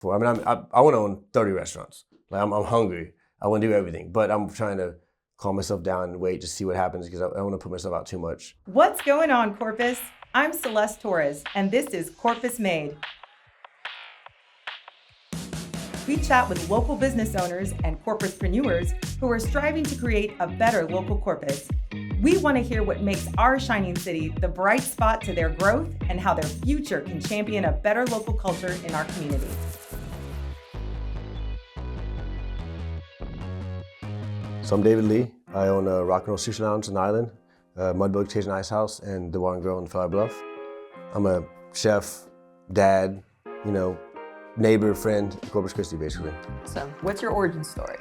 for. I mean, I want to own 30 restaurants. Like I'm hungry. I want to do everything, but I'm trying to calm myself down and wait to see what happens because I don't want to put myself out too much. What's going on, Corpus? I'm Celeste Torres, and this is Corpus Made. We chat with local business owners and corpuspreneurs who are striving to create a better local Corpus. We want to hear what makes our shining city the bright spot to their growth and how their future can champion a better local culture in our community. So I'm David Lee. I own a Rock and Roll Sushi Lounge on the island, Mudbug Cajun Ice House, and the Bar and Grill in Flower Bluff. I'm a chef, dad, neighbor, friend, Corpus Christi, basically. So, what's your origin story?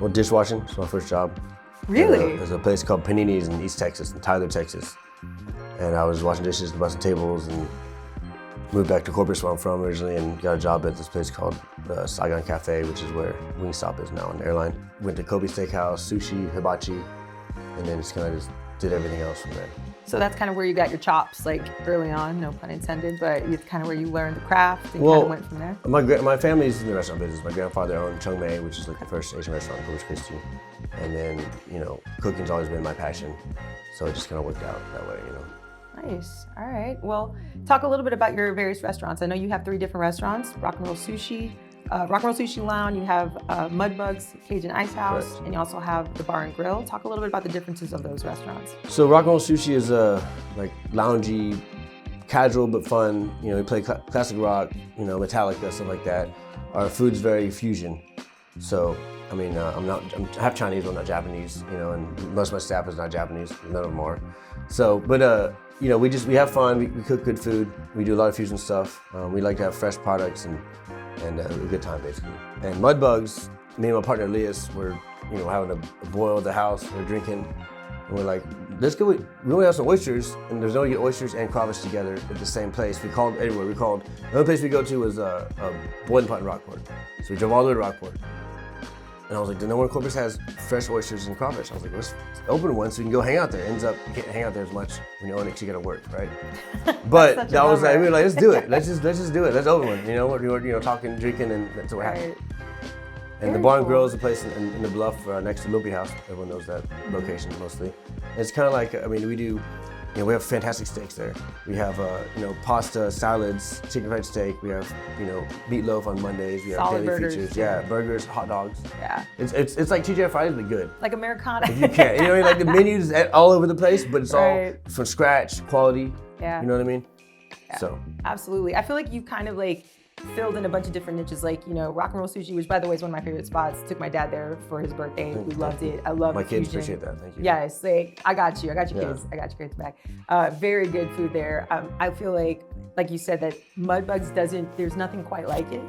Well, dishwashing was my first job. Really? There's a place called Panini's in East Texas, in Tyler, Texas. And I was washing dishes and busting tables and moved back to Corpus where I'm from originally and got a job at this place called Saigon Cafe, which is where Wingstop is now on the airline. Went to Kobe Steakhouse, sushi, hibachi, and then just kind of did everything else from there. So that's kind of where you got your chops, like early on, no pun intended, but it's kind of where you learned the craft and kind of went from there? My family's in the restaurant business. My grandfather owned Chung Mei, which is like the first Asian restaurant in Corpus Christi. And then, cooking's always been my passion. So it just kind of worked out that way, Nice. All right. Well, talk a little bit about your various restaurants. I know you have 3 different restaurants: Rock and Roll Sushi, Rock and Roll Sushi Lounge. You have Mudbugs Cajun Ice House, correct, and you also have the Bar and Grill. Talk a little bit about the differences of those restaurants. So Rock and Roll Sushi is like loungy, casual but fun. We play classic rock, Metallica, stuff like that. Our food's very fusion. So I mean, I'm half Chinese, but I'm not Japanese. And most of my staff is not Japanese. None of them are. So, but we have fun. We cook good food. We do a lot of fusion stuff. We like to have fresh products and a good time, basically. And Mudbugs, me and my partner Elias were, having a boil at the house. We're drinking, and we're like, let's go. We only have some oysters, and there's no get oysters and crawfish together at the same place. We called everywhere. The only place we go to was a boiling pot in Rockport. So we drove all the way to Rockport. And I was like, no one in Corpus has fresh oysters and crawfish. I was like, let's open one so we can go hang out there. Ends up, you can't hang out there as much when you own it because you gotta work, right? But that was like, we were like, let's do it. Let's just do it. Let's open one. We were talking, drinking, and that's what happened. And the Bar and Grill is a place in the Bluff next to Loopy House. Everyone knows that location mostly. And it's kind of like, we do, we have fantastic steaks there. We have, pasta, salads, chicken fried steak. We have, meatloaf on Mondays. We have solid daily burgers. features. Yeah, burgers, hot dogs. Yeah. It's like TGI Fridays, but good. Like Americana. If you can't, like the menus all over the place, but it's all from scratch, quality. Yeah. You know what I mean? Yeah. So. Absolutely. I feel like you kind of filled in a bunch of different niches, like Rock and Roll Sushi, which by the way is one of my favorite spots. Took my dad there for his birthday. We loved it. I love my kids fusion. appreciate that. Thank you. Yes, I got you. I got your kids. I got your kids back. Very good food there. I feel like you said, that Mudbugs there's nothing quite like it,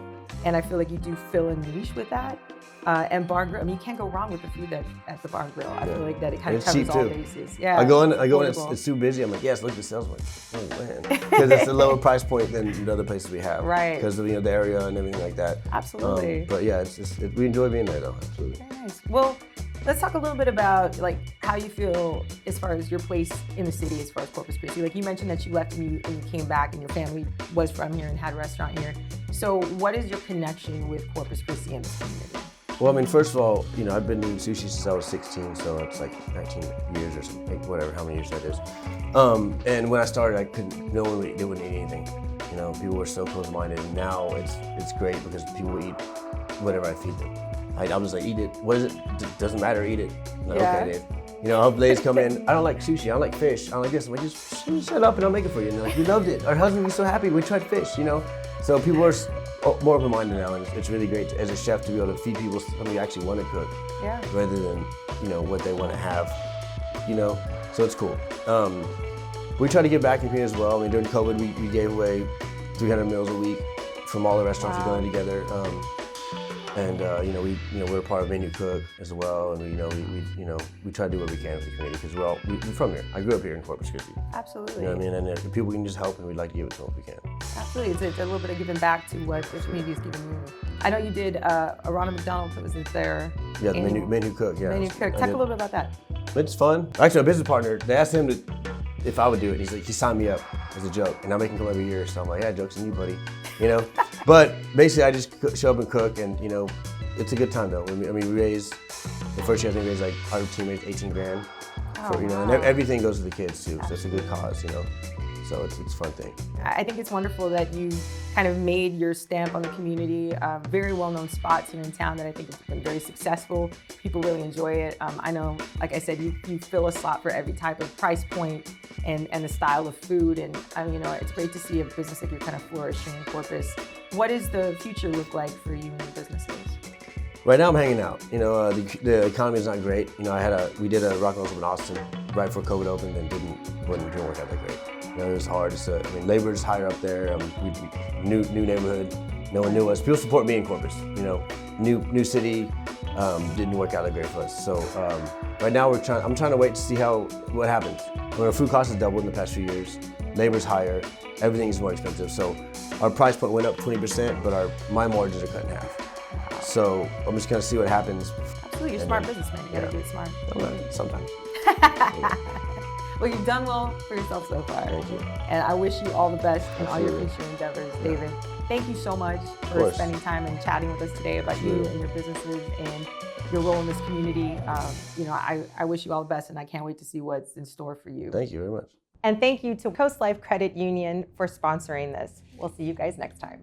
and I feel like you do fill a niche with that. And Bar and Grill, you can't go wrong with the food at the Bar and Grill. I feel like that it kind of covers all bases. Yeah. I go in, it's too busy. I'm like, yes, look at the sales. I'm like, oh man, because it's a lower price point than the other places we have. Right. Because of the area and everything like that. Absolutely. But yeah, we enjoy being there though. Absolutely. Very nice. Well, let's talk a little bit about how you feel as far as your place in the city, as far as Corpus Christi. You mentioned that you left and you came back, and your family was from here and had a restaurant here. So what is your connection with Corpus Christi and the community? Well, first of all, I've been doing sushi since I was 16, so it's like 19 years or something, whatever, how many years that is. And when I started, they wouldn't eat anything. People were so close-minded, and now it's great because people eat whatever I feed them. I was like, eat it. What is it? Doesn't matter, eat it. I'm like, okay, Dave. I hope ladies come in, I don't like sushi, I don't like fish, I don't like this. I'm like, just shut up and I'll make it for you. And they're like, we loved it. Our husband was so happy, we tried fish, So people are more open-minded now, and it's really great as a chef to be able to feed people something you actually want to cook, rather than what they want to have, So it's cool. We try to get back in here as well. During COVID, we gave away 300 meals a week from all the restaurants we're going together. And we're a part of Menu Cook as well, and we try to do what we can with the community because we're from here. I grew up here in Corpus Christi. Absolutely. And if people can just help, and we'd like to give it to them if we can. Absolutely, it's a little bit of giving back to what the community is giving you. I know you did a Ronald McDonald that was there. Yeah, the Menu Cook. Yeah. Menu Cook. Talk a little bit about that. It's fun. Actually, my business partner, they asked him to if I would do it. He's like, he signed me up as a joke, and I make him come every year. So I'm like, yeah, joke's on you, buddy. You know. But basically, I just show up and cook, and you know, it's a good time though. I mean, we raised the first year I think we raised like our team raised 18 grand. Oh, You know, wow. and everything goes to the kids too. So it's a good cause, you know. So it's a fun thing. I think it's wonderful that you kind of made your stamp on the community. Very well-known spots here in town that I think has been very successful. People really enjoy it. I know, like I said, you fill a slot for every type of price point and the style of food. And you know, it's great to see a business like you're kind of flourishing in Corpus. What does the future look like for you and your businesses? Right now I'm hanging out. You know, the economy is not great. You know, we did a rock and roll club in Austin right before COVID opened and didn't work out that great. You know, it was hard. Labor is higher up there. New neighborhood. No one knew us. People support me in Corpus. You know, new city. Didn't work out that great for us. So right now I'm trying to wait to see what happens. When our food costs has doubled in the past few years, labor's higher, everything is more expensive. So our price point went up 20%, but my margins are cut in half. So I'm just gonna see what happens. Absolutely, you're a smart businessman. You gotta do it smart. Sometimes. Well, you've done well for yourself so far. Thank you. And I wish you all the best in all your Absolutely. future endeavors, David. Thank you so much for spending time and chatting with us today about you and your businesses and your role in this community. You know, I wish you all the best, and I can't wait to see what's in store for you. Thank you very much. And thank you to Coast Life Credit Union for sponsoring this. We'll see you guys next time.